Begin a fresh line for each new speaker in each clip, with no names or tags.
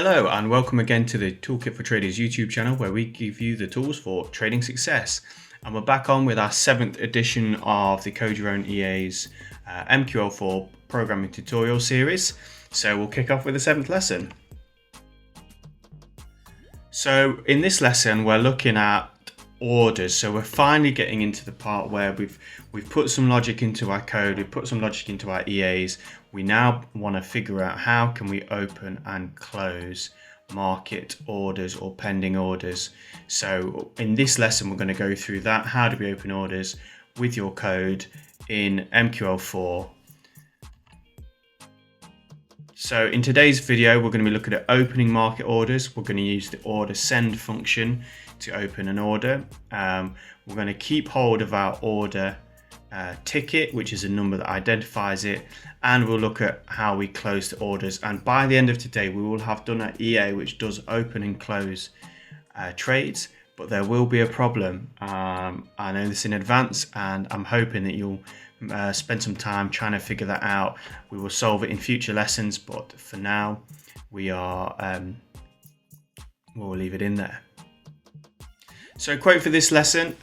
Hello and welcome again to the Toolkit for Traders YouTube channel, where we give you the tools for trading success. And we're back on with our 7th edition of the Code Your Own EA's MQL4 programming tutorial series. So we'll kick off with the 7th lesson. So in this lesson we're looking at orders. So we're finally getting into the part where we've put some logic into our code, we've put some logic into our EAs. We now want to figure out how can we open and close market orders or pending orders. So in this lesson we're going to go through that. How do we open orders with your code in MQL4? So in today's video we're going to be looking at opening market orders. We're going to use the OrderSend function to open an order. We're going to keep hold of our order ticket, which is a number that identifies it, and we'll look at how we close the orders. And by the end of today we will have done an EA which does open and close trades, but there will be a problem. I know this in advance, and I'm hoping that you'll spend some time trying to figure that out. We will solve it in future lessons, but for now we'll leave it in there. So quote for this lesson,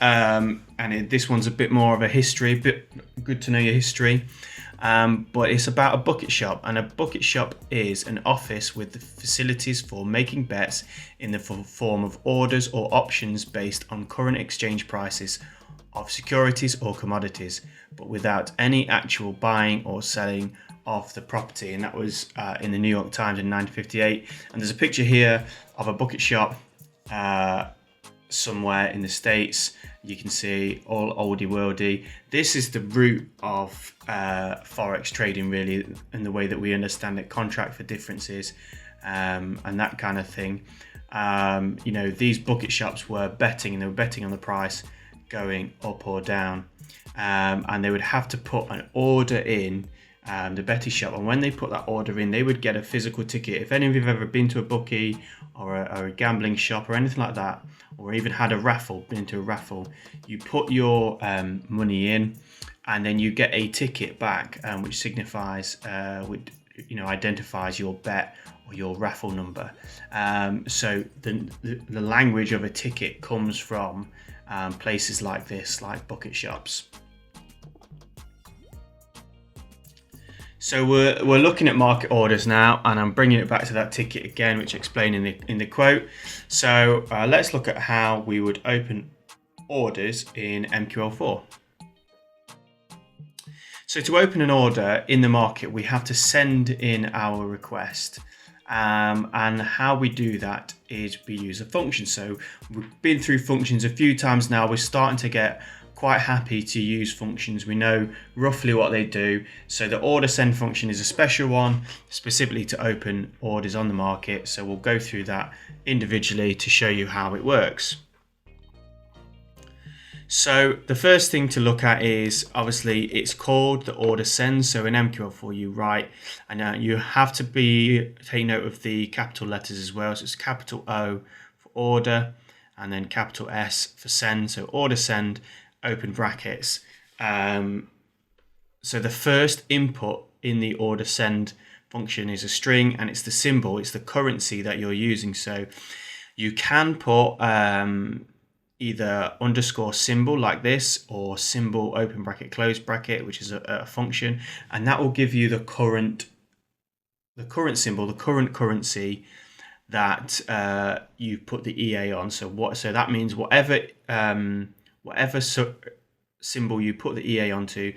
this one's a bit more of a history, bit good to know your history, but it's about a bucket shop, and a bucket shop is an office with the facilities for making bets in the form of orders or options based on current exchange prices of securities or commodities, but without any actual buying or selling of the property. And that was in the New York Times in 1958. And there's a picture here of a bucket shop somewhere in the States. You can see all oldie worldy. This is the root of Forex trading, really, in the way that we understand it, contract for differences and that kind of thing. These bucket shops were betting, and they were betting on the price going up or down, and they would have to put an order in the betting shop, and when they put that order in they would get a physical ticket. If any of you have ever been to a bookie or a gambling shop or anything like that, or even had a raffle, been to a raffle, you put your money in and then you get a ticket back, which signifies identifies your bet or your raffle number. So the language of a ticket comes from places like this, like bucket shops. So we're looking at market orders now, and I'm bringing it back to that ticket again, which I explained in the quote. So let's look at how we would open orders in MQL4. So to open an order in the market, we have to send in our request. And how we do that is we use a function. So we've been through functions a few times now. We're starting to get quite happy to use functions. We know roughly what they do. So the OrderSend function is a special one, specifically to open orders on the market. So we'll go through that individually to show you how it works. So the first thing to look at is, obviously, it's called the OrderSend. So in MQL4 you write, and you have to take note of the capital letters as well. So it's capital O for order, and then capital S for send. So OrderSend, open brackets. So the first input in the OrderSend function is a string, and it's the symbol, it's the currency that you're using. So you can put either underscore symbol like this, or symbol open bracket close bracket, which is a function, and that will give you the current symbol, the current currency that you put the EA on. So that means whatever symbol you put the EA onto,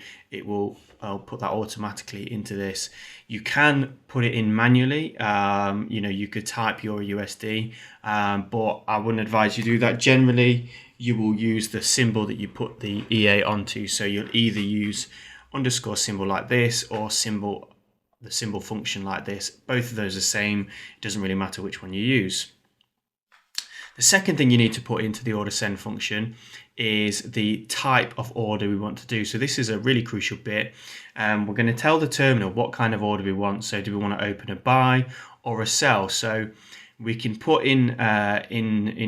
I'll put that automatically into this. You can put it in manually. You could type your USD, but I wouldn't advise you do that. Generally, you will use the symbol that you put the EA onto. So you'll either use underscore symbol like this, or the symbol function like this. Both of those are the same. It doesn't really matter which one you use. The second thing you need to put into the OrderSend function is the type of order we want to do. So this is a really crucial bit. We're going to tell the terminal what kind of order we want. So do we want to open a buy or a sell? So we can put in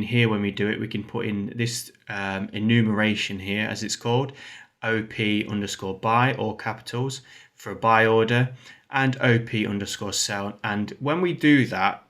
here, when we do it, we can put in this enumeration here, as it's called, OP underscore buy, all capitals, for a buy order, and OP underscore sell. And when we do that,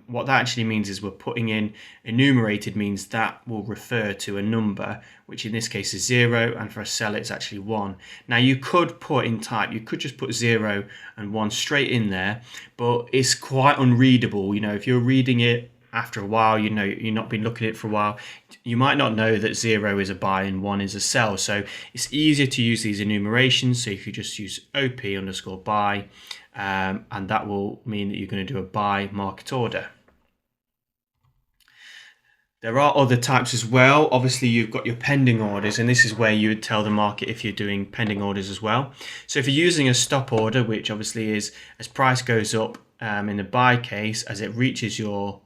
what that actually means is we're putting in enumerated means that will refer to a number, which in this case is 0, and for a cell it's actually 1. Now you could put in type, you could just put 0 and 1 straight in there, but it's quite unreadable. If you're reading it after a while, you've not been looking at it for a while, you might not know that 0 is a buy and 1 is a sell. So it's easier to use these enumerations. So if you just use OP_buy, and that will mean that you're going to do a buy market order. There are other types as well. Obviously, you've got your pending orders, and this is where you would tell the market if you're doing pending orders as well. So if you're using a stop order, which obviously is as price goes up in the buy case, as it reaches your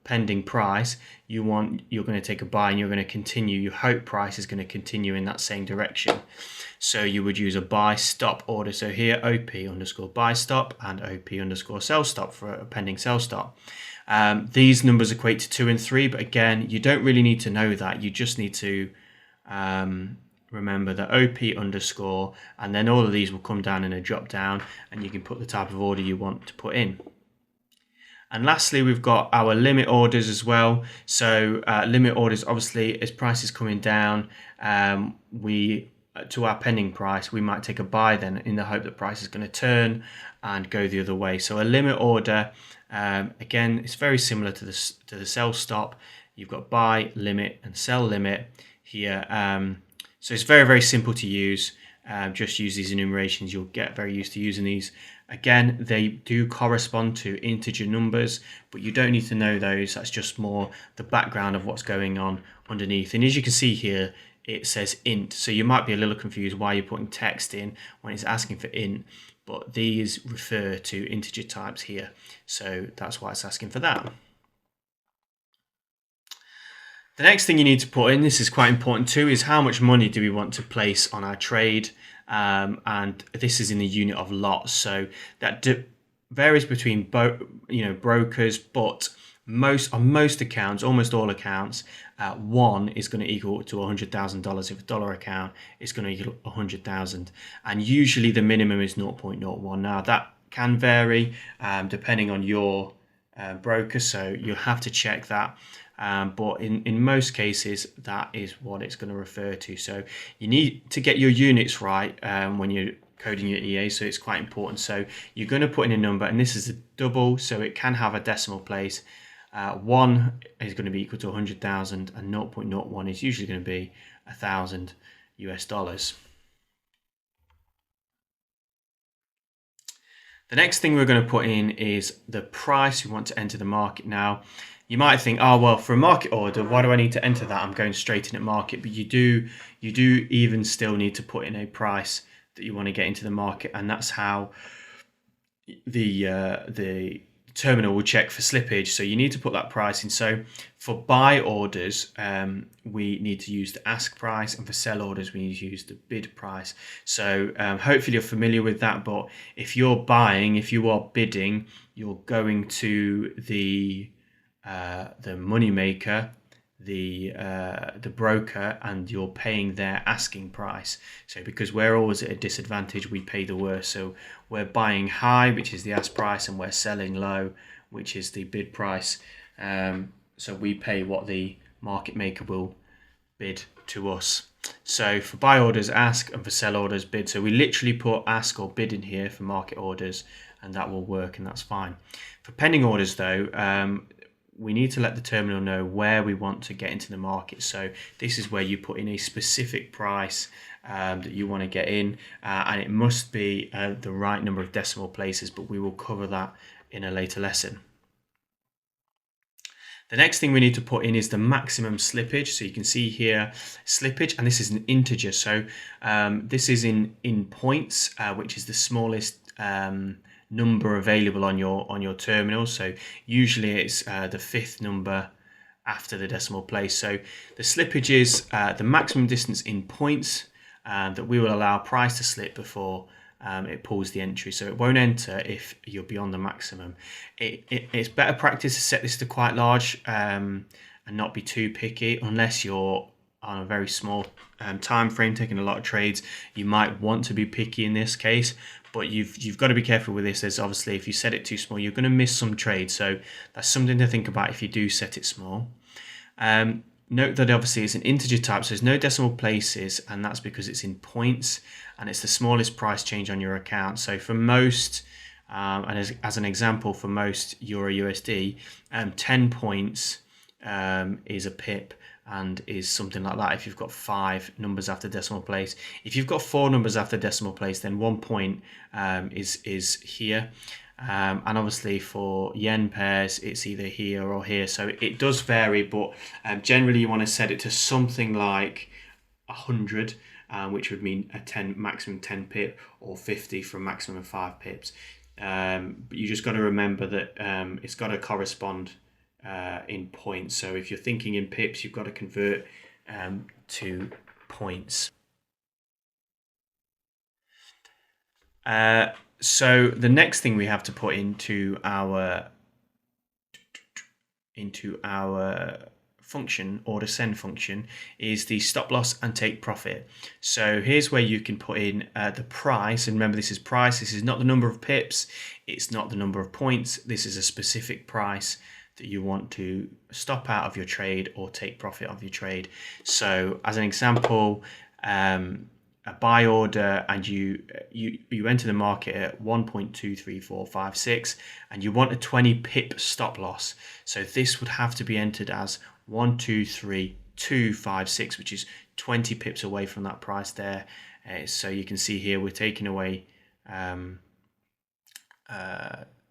pending price, you're going to take a buy and you're going to continue. You hope price is going to continue in that same direction. So you would use a buy stop order. So here OP_buy stop and OP_sell stop for a pending sell stop. These numbers equate to 2 and 3, but again, you don't really need to know that. You just need to remember that OP_ and then all of these will come down in a drop down, and you can put the type of order you want to put in. And lastly, we've got our limit orders as well. So limit orders, obviously, as price is coming down, to our pending price, we might take a buy then in the hope that price is going to turn and go the other way. So a limit order, again, it's very similar to the sell stop. You've got buy, limit, and sell limit here. So it's very, very simple to use. Just use these enumerations. You'll get very used to using these. Again, they do correspond to integer numbers, but you don't need to know those. That's just more the background of what's going on underneath. And as you can see here, it says int. So you might be a little confused why you're putting text in when it's asking for int, but these refer to integer types here. So that's why it's asking for that. The next thing you need to put in, this is quite important too, is how much money do we want to place on our trade? And this is in the unit of lots. So that varies between brokers, but on most accounts, almost all accounts, 1 is going to equal to $100,000. If a dollar account, it's going to equal 100,000, and usually the minimum is 0.01. Now that can vary depending on your broker, so you'll have to check that. But in most cases, that is what it's going to refer to. So you need to get your units right when you're coding your EA, so it's quite important. So you're going to put in a number, and this is a double, so it can have a decimal place. 1 is going to be equal to 100,000, and 0.01 is usually going to be $1,000 US. The next thing we're going to put in is the price we want to enter the market. Now, you might think, oh, well, for a market order, why do I need to enter that? I'm going straight in at market. But you do even still need to put in a price that you want to get into the market, and that's how the terminal will check for slippage. So you need to put that price in. So for buy orders, we need to use the ask price, and for sell orders, we need to use the bid price. So hopefully you're familiar with that. But if you're buying, if you are bidding, you're going to the money maker, the broker, and you're paying their asking price. So because we're always at a disadvantage, we pay the worst. So we're buying high, which is the ask price, and we're selling low, which is the bid price. So we pay what the market maker will bid to us. So for buy orders, ask, and for sell orders, bid. So we literally put ask or bid in here for market orders, and that will work, and that's fine. For pending orders though, we need to let the terminal know where we want to get into the market. So this is where you put in a specific price that you want to get in, and it must be the right number of decimal places, but we will cover that in a later lesson. The next thing we need to put in is the maximum slippage. So you can see here slippage, and this is an integer. So this is in points, which is the smallest number available on your terminal. So usually it's the 5th number after the decimal place. So the slippage is the maximum distance in points that we will allow price to slip before it pulls the entry. So it won't enter if you're beyond the maximum. It's better practice to set this to quite large and not be too picky, unless you're on a very small time frame taking a lot of trades. You might want to be picky in this case, but you've got to be careful with this, as obviously if you set it too small, you're going to miss some trades. So that's something to think about if you do set it small. Note that obviously it's an integer type, so there's no decimal places, and that's because it's in points, and it's the smallest price change on your account. So for most, and as an example, for most Euro USD, 10 points is a pip, and is something like that if you've got 5 numbers after decimal place. If you've got 4 numbers after decimal place, then 1 point is here. And obviously for yen pairs, it's either here or here. So it does vary, but generally you want to set it to something like 100, which would mean a maximum 10 pip, or 50 for a maximum of 5 pips. But you just got to remember that it's got to correspond in points. So if you're thinking in pips, you've got to convert to points. So the next thing we have to put into our function, OrderSend function, is the stop loss and take profit. So here's where you can put in the price, and remember this is price. This is not the number of pips, it's not the number of points. This is a specific price that you want to stop out of your trade or take profit of your trade. So as an example, a buy order, and you enter the market at 1.23456, and you want a 20 pip stop loss. So this would have to be entered as 1.23256, which is 20 pips away from that price there. So you can see here we're taking away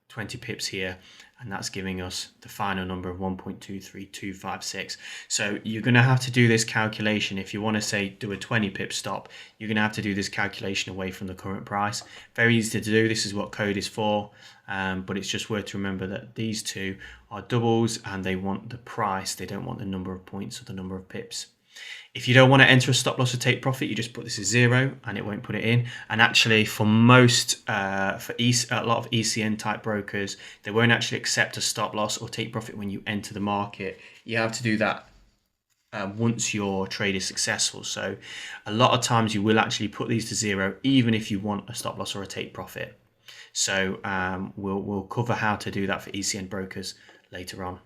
20 pips here, and that's giving us the final number of 1.23256. So you're going to have to do this calculation if you want to say do a 20 pip stop. You're going to have to do this calculation away from the current price. Very easy to do. This is what code is for, but it's just worth to remember that these two are doubles, and they want the price. They don't want the number of points or the number of pips. If you don't want to enter a stop loss or take profit, you just put this as 0, and it won't put it in. And actually, for most, a lot of ECN type brokers, they won't actually accept a stop loss or take profit when you enter the market. You have to do that once your trade is successful. So a lot of times you will actually put these to 0, even if you want a stop loss or a take profit. So we'll cover how to do that for ECN brokers later on.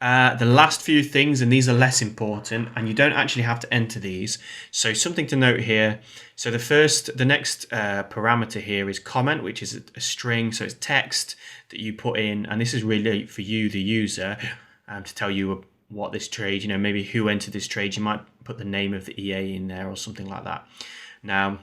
The last few things, and these are less important, and you don't actually have to enter these. So something to note here. So the next parameter here is comment, which is a string. So it's text that you put in, and this is really for you, the user, to tell you what this trade, maybe who entered this trade. You might put the name of the EA in there or something like that. Now,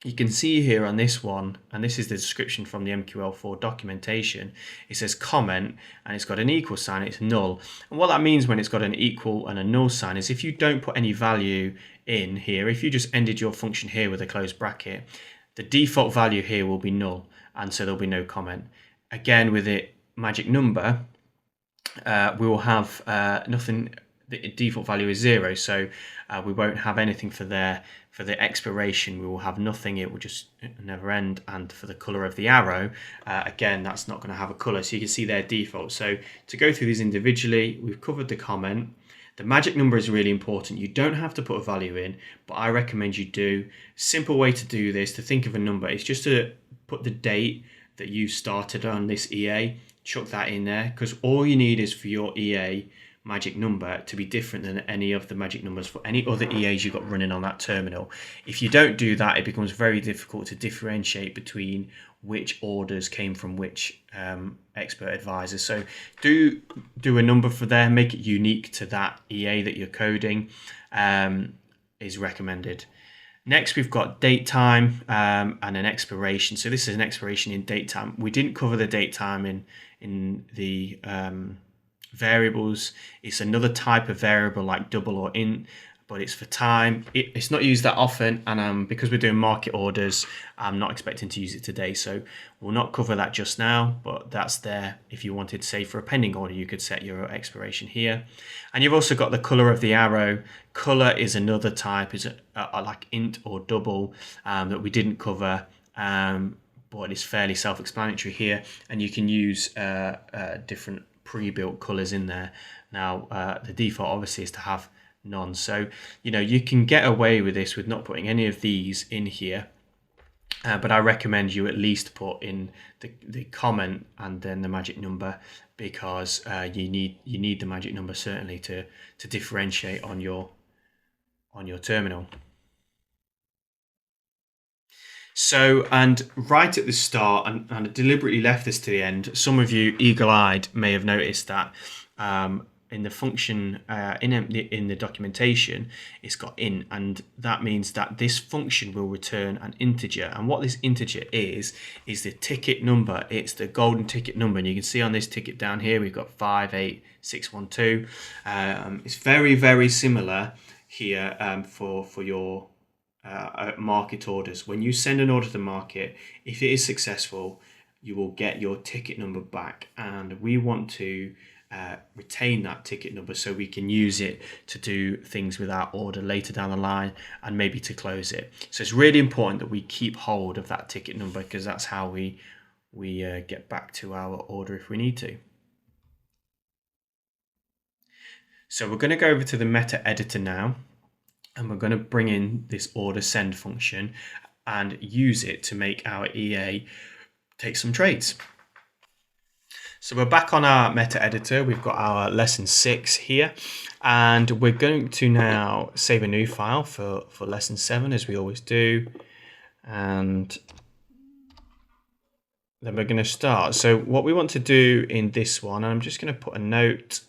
you can see here on this one, and this is the description from the MQL4 documentation, it says comment, and it's got an equal sign, it's null. And what that means when it's got an equal and a null sign is if you don't put any value in here, if you just ended your function here with a closed bracket, the default value here will be null, and so there'll be no comment. Again, with it magic number, we will have nothing. The default value is 0, so we won't have anything for there. For the expiration, we will have nothing. It will just never end. And for the color of the arrow, again, that's not going to have a color. So you can see their default. So to go through these individually, we've covered the comment. The magic number is really important. You don't have to put a value in, but I recommend you do. Simple way to do this, to think of a number, is just to put the date that you started on this EA, chuck that in there, because all you need is for your EA magic number to be different than any of the magic numbers for any other EAs you've got running on that terminal. If you don't do that, it becomes very difficult to differentiate between which orders came from which expert advisor. So do a number for there, make it unique to that EA that you're coding, is recommended. Next, we've got date time and an expiration. So this is an expiration in date time. We didn't cover the date time in the variables. It's another type of variable like double or int, but it's for time. It's not used that often, and because we're doing market orders, I'm not expecting to use it today, so we'll not cover that just now, but that's there. If you wanted to say for a pending order, you could set your expiration here. And you've also got the color of the arrow. Color is another type, is like int or double, that we didn't cover, but it's fairly self-explanatory here, and you can use different pre-built colors in there. Now the default obviously is to have none. So, you can get away with this with not putting any of these in here. But I recommend you at least put in the comment and then the magic number, because you need the magic number certainly to differentiate on your terminal. So, and right at the start, and I deliberately left this to the end, some of you eagle-eyed may have noticed that in the function in the documentation, it's got int, and that means that this function will return an integer. And what this integer is the ticket number. It's the golden ticket number, and you can see on this ticket down here we've got 58612. It's very, very similar here for your market orders. When you send an order to the market, if it is successful, you will get your ticket number back, and we want to retain that ticket number so we can use it to do things with our order later down the line and maybe to close it. So it's really important that we keep hold of that ticket number, because that's how we get back to our order if we need to. So we're going to go over to the meta editor now, and we're going to bring in this OrderSend function and use it to make our EA take some trades. So we're back on our meta editor. We've got our lesson 6 here, and we're going to now save a new file for lesson 7, as we always do. And then we're going to start. So what we want to do in this one, and I'm just going to put a note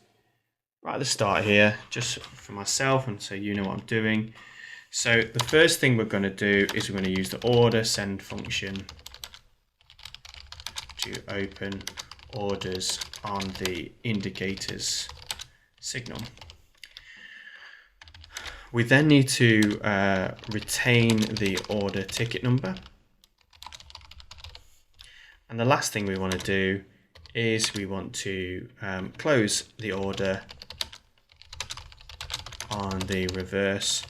right at the start here, just for myself, and so you know what I'm doing. So the first thing we're going to do is we're going to use the OrderSend function to open orders on the indicators signal. We then need to retain the order ticket number. And the last thing we want to do is we want to close the order on the reverse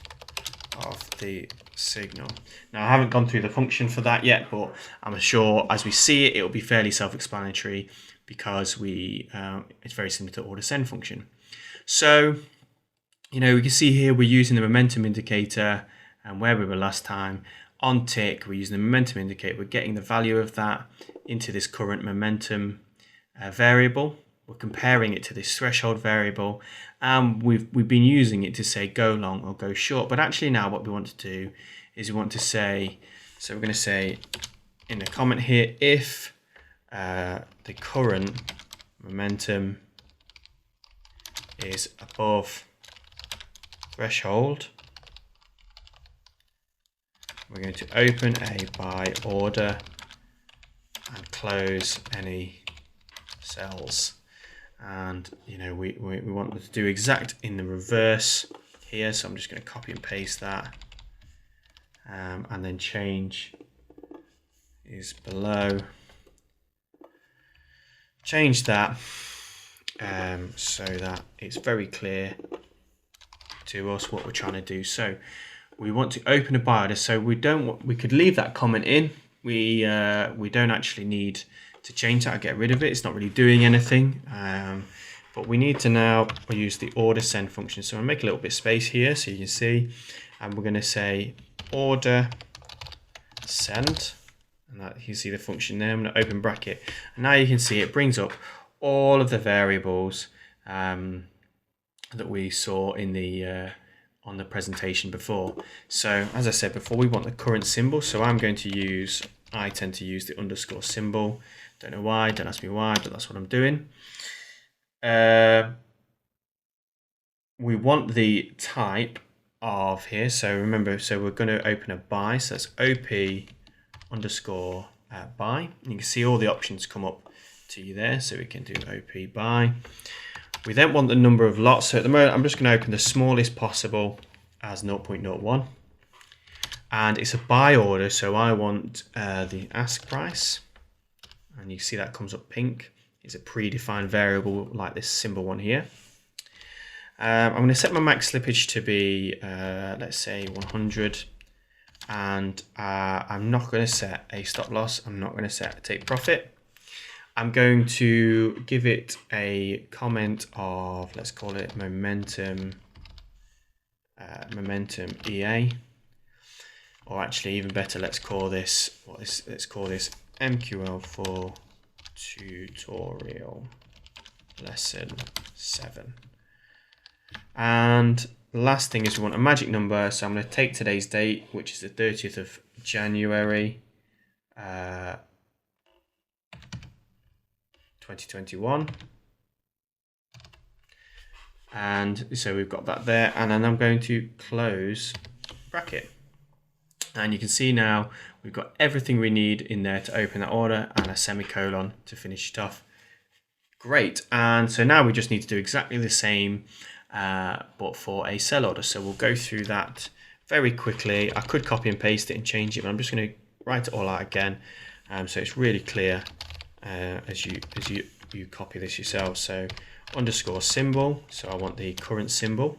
of the signal. Now, I haven't gone through the function for that yet, but I'm sure as we see it, it will be fairly self-explanatory, because it's very similar to OrderSend function. So, we can see here we're using the momentum indicator, and where we were last time on tick, we're using the momentum indicator. We're getting the value of that into this current momentum variable. We're comparing it to this threshold variable, and we've been using it to say go long or go short. But actually now what we want to do is we want to say, so we're going to say in the comment here, if the current momentum is above threshold, we're going to open a buy order and close any cells. And we want to do exact in the reverse here, so I'm just going to copy and paste that, and then change is below. Change that so that it's very clear to us what we're trying to do. So we want to open a buy order. So we could leave that comment in. We don't actually need to change that or get rid of it. It's not really doing anything. But we need to now use the OrderSend function. So I'll make a little bit of space here so you can see. And we're going to say OrderSend. And that, you can see the function there. I'm going to open bracket. And now you can see it brings up all of the variables that we saw in the on the presentation before. So as I said before, we want the current symbol. So I tend to use the underscore symbol. Don't know why, don't ask me why, but that's what I'm doing. We want the type of here. So remember, so we're going to open a buy. So that's OP underscore buy. You can see all the options come up to you there. So we can do OP buy. We then want the number of lots. So at the moment, I'm just going to open the smallest possible as 0.01. And it's a buy order. So I want the ask price. And you see that comes up pink. It's a predefined variable like this symbol one here. I'm going to set my max slippage to be, let's say 100. And I'm not going to set a stop loss. I'm not going to set a take profit. I'm going to give it a comment of, let's call it momentum momentum EA, or actually even better, let's call this MQL4 tutorial lesson 7. And the last thing is we want a magic number, so I'm going to take today's date, which is the 30th of January 2021, and so we've got that there, and then I'm going to close bracket, and you can see now we've got everything we need in there to open that order and a semicolon to finish it off. Great. And so now we just need to do exactly the same but for a sell order. So we'll go through that very quickly. I could copy and paste it and change it, but I'm just going to write it all out again, so it's really clear as you copy this yourself. So underscore symbol, so I want the current symbol,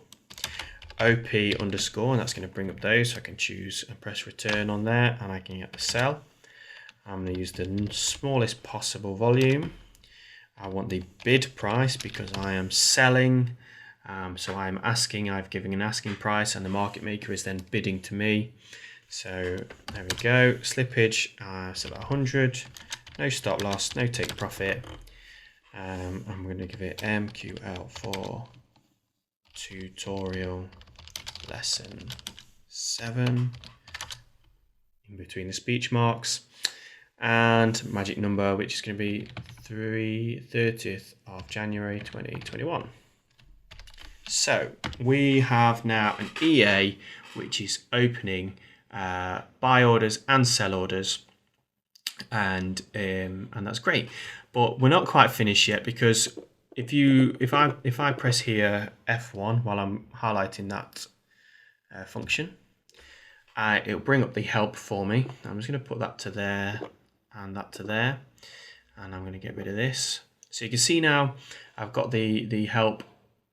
OP underscore, and that's going to bring up those, so I can choose and press return on there, and I can get the sell. I'm going to use the smallest possible volume. I want the bid price because I am selling, so I'm asking, I've given an asking price, and the market maker is then bidding to me. So there we go. Slippage, so about 100, no stop loss, no take profit. I'm going to give it MQL4 tutorial lesson 7 in between the speech marks, and magic number, which is going to be 30th of January 2021. So we have now an EA which is opening buy orders and sell orders, and that's great. But we're not quite finished yet, because if I press here F1 while I'm highlighting that function, it'll bring up the help for me. I'm just going to put that to there and that to there, and I'm going to get rid of this. So you can see now I've got the help,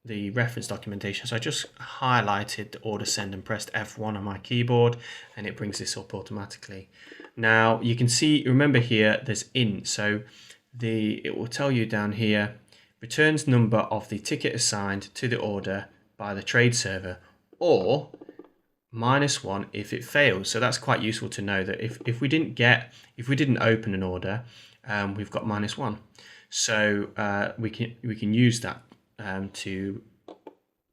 the reference documentation. So I just highlighted the OrderSend and pressed F1 on my keyboard, and it brings this up automatically. Now you can see, remember here, there's int, so it will tell you down here, returns number of the ticket assigned to the order by the trade server, or -1 if it fails. So that's quite useful to know that if we didn't open an order, we've got -1. So we can use that to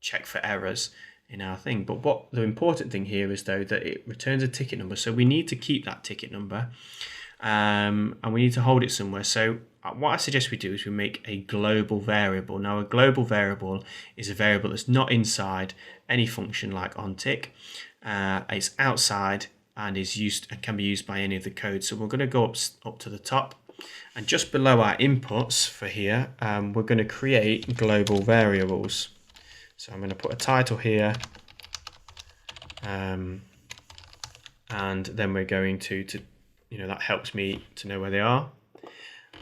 check for errors in our thing. But what the important thing here is, though, that it returns a ticket number. So we need to keep that ticket number, and we need to hold it somewhere. So what I suggest we do is we make a global variable. Now, a global variable is a variable that's not inside any function like onTick. It's outside and is used and can be used by any of the codes. So we're going to go up to the top, and just below our inputs for here, we're going to create global variables. So I'm going to put a title here, and then we're going to that helps me to know where they are.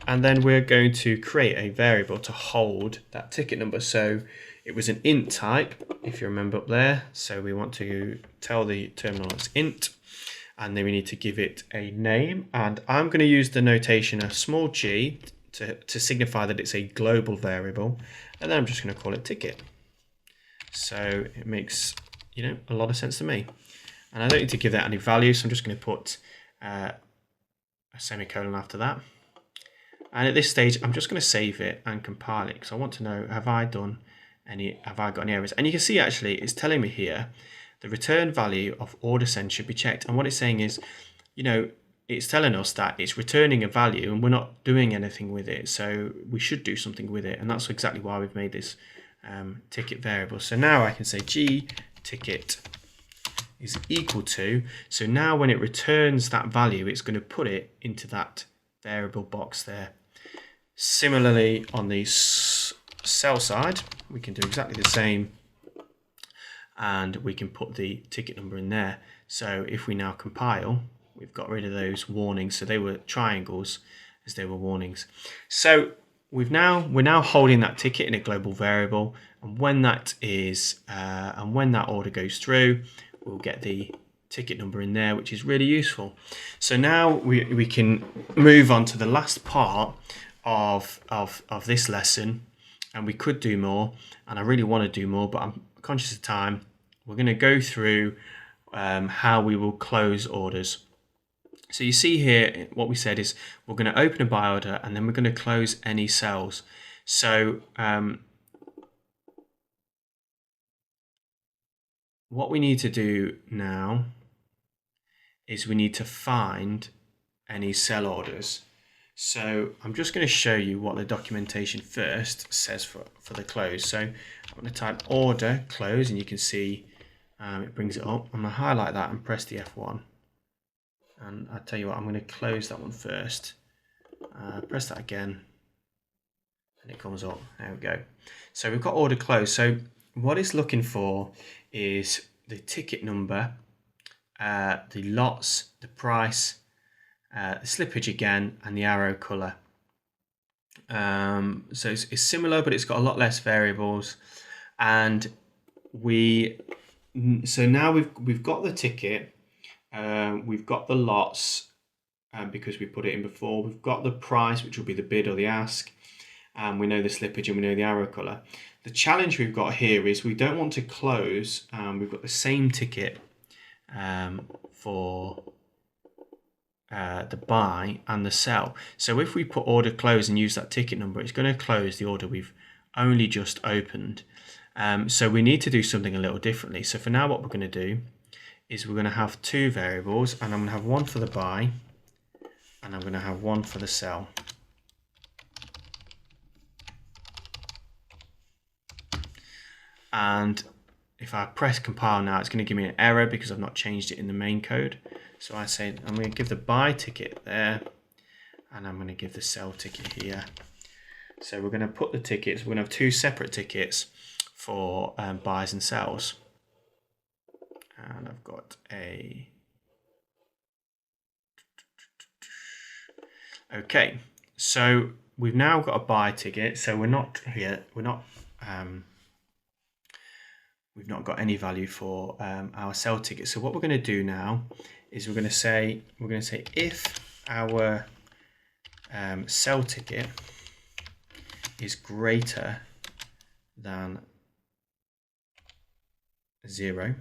And then we're going to create a variable to hold that ticket number. So it was an int type, if you remember up there. So we want to tell the terminal it's int, and then we need to give it a name. And I'm going to use the notation a small g to signify that it's a global variable. And then I'm just going to call it ticket. So it makes a lot of sense to me. And I don't need to give that any value, so I'm just going to put a semicolon after that. And at this stage, I'm just going to save it and compile it, because I want to know, have I got any errors? And you can see actually it's telling me here the return value of OrderSend should be checked. And what it's saying is, it's telling us that it's returning a value and we're not doing anything with it. So we should do something with it. And that's exactly why we've made this ticket variable. So now I can say g ticket is equal to, so now when it returns that value, it's going to put it into that variable box there. Similarly, on the sell side, we can do exactly the same, and we can put the ticket number in there. So if we now compile, we've got rid of those warnings. So they were triangles as they were warnings. So we're now holding that ticket in a global variable, and when that order goes through, we'll get the ticket number in there, which is really useful. So now we can move on to the last part of this lesson, and we could do more, and I really want to do more, but I'm conscious of time. we're going to go through how we will close orders. So you see here, what we said is we're going to open a buy order and then we're going to close any sells. So what we need to do now is we need to find any sell orders. So I'm just going to show you what the documentation first says for the close. So I'm going to type order close, and you can see it brings it up. I'm going to highlight that and press the F1. And I'll tell you what, I'm going to close that one first. Press that again, and it comes up. There we go. So we've got order close. So what it's looking for is the ticket number, the lots, the price, the slippage again, and the arrow color. So it's similar, but it's got a lot less variables. And so now we've got the ticket, we've got the lots because we put it in before. We've got the price, which will be the bid or the ask. We know the slippage and we know the arrow color. The challenge we've got here is we don't want to close. We've got the same ticket for the buy and the sell. So if we put order close and use that ticket number, it's going to close the order we've only just opened. So we need to do something a little differently. So for now, what we're going to do is we're going to have two variables, and I'm going to have one for the buy and I'm going to have one for the sell. And if I press compile now, it's going to give me an error because I've not changed it in the main code. So I say I'm going to give the buy ticket there, and I'm going to give the sell ticket here. So we're going to put the tickets, we're going to have two separate tickets for buys and sells. And I've got a... Okay, so we've now got a buy ticket. So we've not got any value for our sell ticket. So what we're going to do now is we're going to say if our sell ticket is greater than 0,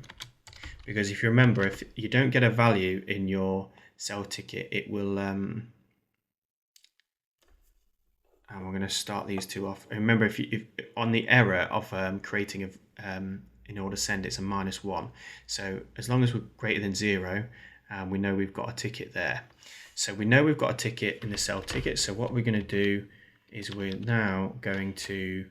because if you remember, if you don't get a value in your sell ticket, it will and we're going to start these two off. Remember, if on the error of creating a in OrderSend, it's a -1. So as long as we're greater than 0, we know we've got a ticket there. So we know we've got a ticket in the sell ticket. So what we're going to do is we're now going to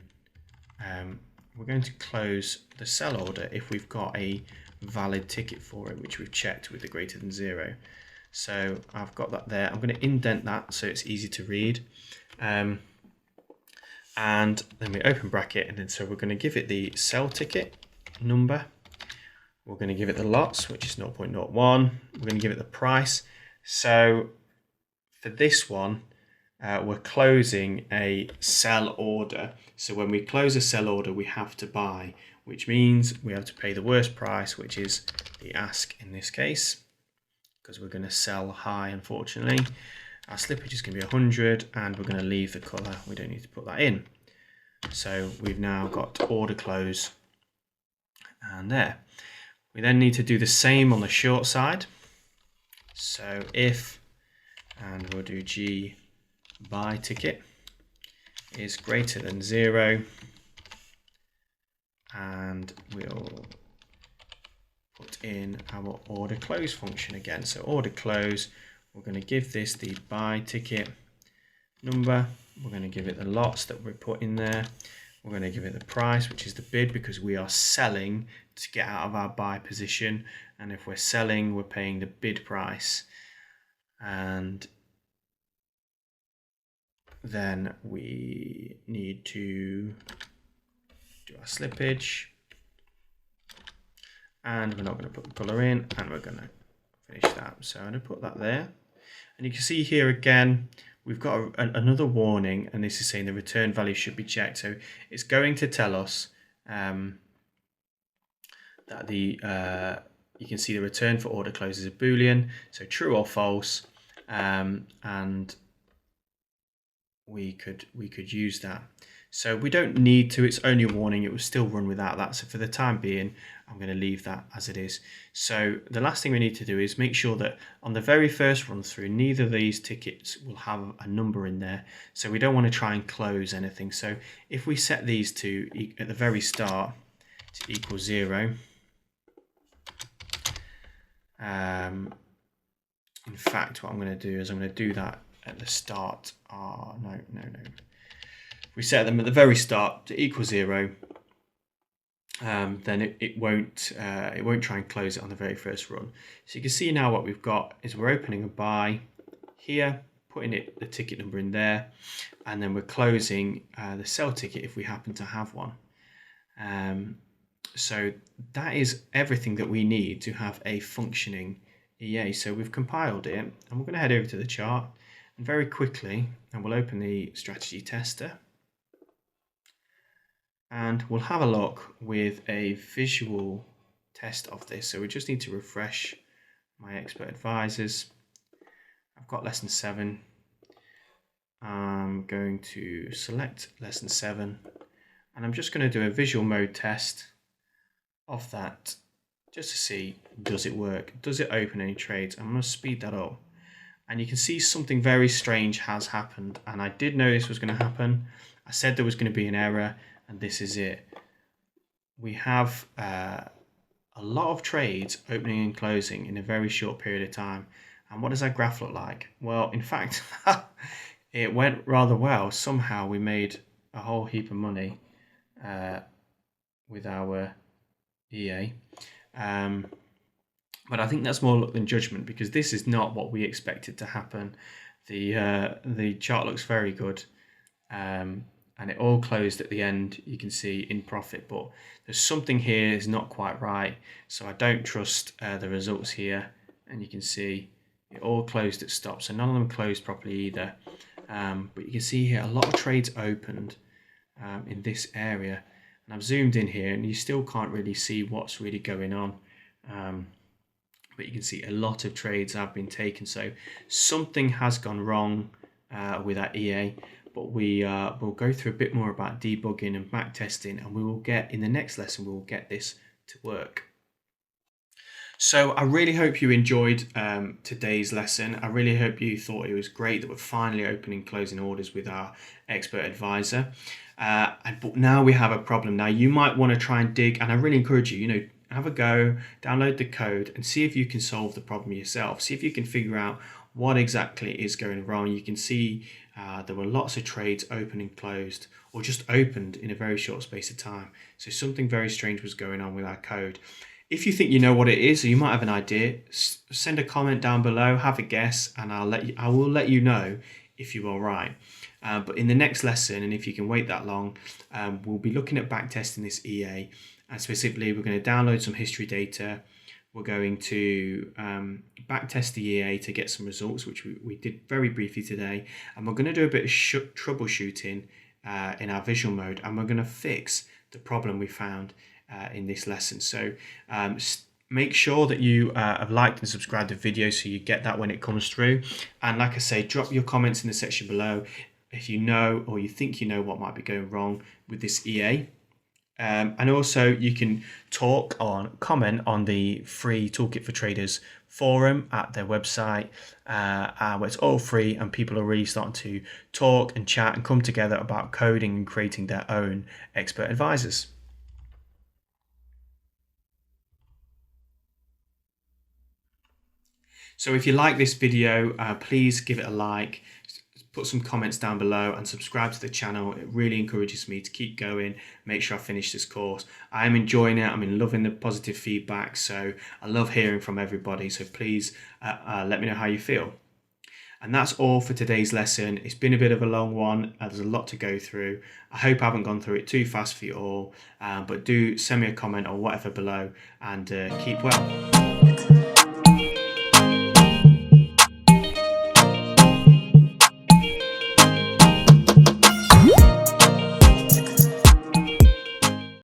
close the sell order if we've got a valid ticket for it, which we've checked with the greater than 0. So I've got that there. I'm going to indent that so it's easy to read. And then we open bracket, and then so we're going to give it the sell ticket number. We're going to give it the lots, which is 0.01. We're going to give it the price. So for this one, we're closing a sell order. So when we close a sell order, we have to buy, which means we have to pay the worst price, which is the ask in this case, because we're going to sell high, unfortunately. Our slippage is going to be 100, and we're going to leave the color. We don't need to put that in. So we've now got order close, and there. We then need to do the same on the short side. So if, and we'll do G buy ticket is greater than 0, and we'll put in our order close function again. So order close, we're going to give this the buy ticket number. We're going to give it the lots that we put in there. We're going to give it the price, which is the bid, because we are selling to get out of our buy position. And if we're selling, we're paying the bid price. And then we need to do our slippage. And we're not going to put the color in, and we're going to finish that. So I'm going to put that there. And you can see here again, we've got another warning, and this is saying the return value should be checked. So it's going to tell us that you can see the return for order close is a Boolean, so true or false, and we could use that. So we don't need to, it's only a warning, it will still run without that. So for the time being, I'm going to leave that as it is. So the last thing we need to do is make sure that on the very first run through, neither of these tickets will have a number in there. So we don't want to try and close anything. So if we set these to, at the very start, to equal 0, in fact, what I'm going to do is I'm going to do that at the start. No. If we set them at the very start to equal 0, then it won't try and close it on the very first run. So you can see now what we've got is we're opening a buy here, putting the ticket number in there, and then we're closing the sell ticket if we happen to have one. So that is everything that we need to have a functioning EA. So we've compiled it, and we're going to head over to the chart and very quickly, and we'll open the strategy tester, and we'll have a look with a visual test of this. So we just need to refresh my expert advisors. I've got lesson 7. I'm going to select lesson 7, and I'm just going to do a visual mode test of that just to see, does it work? Does it open any trades? I'm going to speed that up, and you can see something very strange has happened, and I did know this was going to happen. I said there was going to be an error, and this is it. We have a lot of trades opening and closing in a very short period of time. And what does our graph look like? Well, in fact, it went rather well. Somehow we made a whole heap of money with our EA. But I think that's more luck than judgment, because this is not what we expected to happen. The chart looks very good. And it all closed at the end, you can see, in profit, but there's something here is not quite right, so I don't trust the results here. And you can see it all closed at stop, so none of them closed properly either. But you can see here a lot of trades opened in this area, and I've zoomed in here and you still can't really see what's really going on, but you can see a lot of trades have been taken, so something has gone wrong with our EA. But we'll go through a bit more about debugging and back testing, and we will get, in the next lesson, we will get this to work. So I really hope you enjoyed today's lesson. I really hope you thought it was great that we're finally opening and closing orders with our expert advisor. But now we have a problem. Now you might want to try and dig, and I really encourage you, have a go, download the code and see if you can solve the problem yourself. See if you can figure out what exactly is going wrong. You can see there were lots of trades open and closed, or just opened in a very short space of time. So something very strange was going on with our code. If you think you know what it is, or you might have an idea, send a comment down below, have a guess, and I will let you know if you are right. But in the next lesson, and if you can wait that long, we'll be looking at backtesting this EA, and specifically we're going to download some history data. We're going to backtest the EA to get some results, which we did very briefly today. And we're going to do a bit of troubleshooting in our visual mode, and we're going to fix the problem we found in this lesson. So make sure that you have liked and subscribed the video so you get that when it comes through. And like I say, drop your comments in the section below if you know, or you think you know, what might be going wrong with this EA. And also you can comment on the free Toolkit for Traders forum at their website, where it's all free, and people are really starting to talk and chat and come together about coding and creating their own expert advisors. So if you like this video, please give it a like, put some comments down below, and subscribe to the channel. It really encourages me to keep going, make sure I finish this course. I am enjoying it. I'm loving the positive feedback, so I love hearing from everybody. So please let me know how you feel. And that's all for today's lesson. It's been a bit of a long one. There's a lot to go through. I hope I haven't gone through it too fast for you all, but do send me a comment or whatever below, and keep well.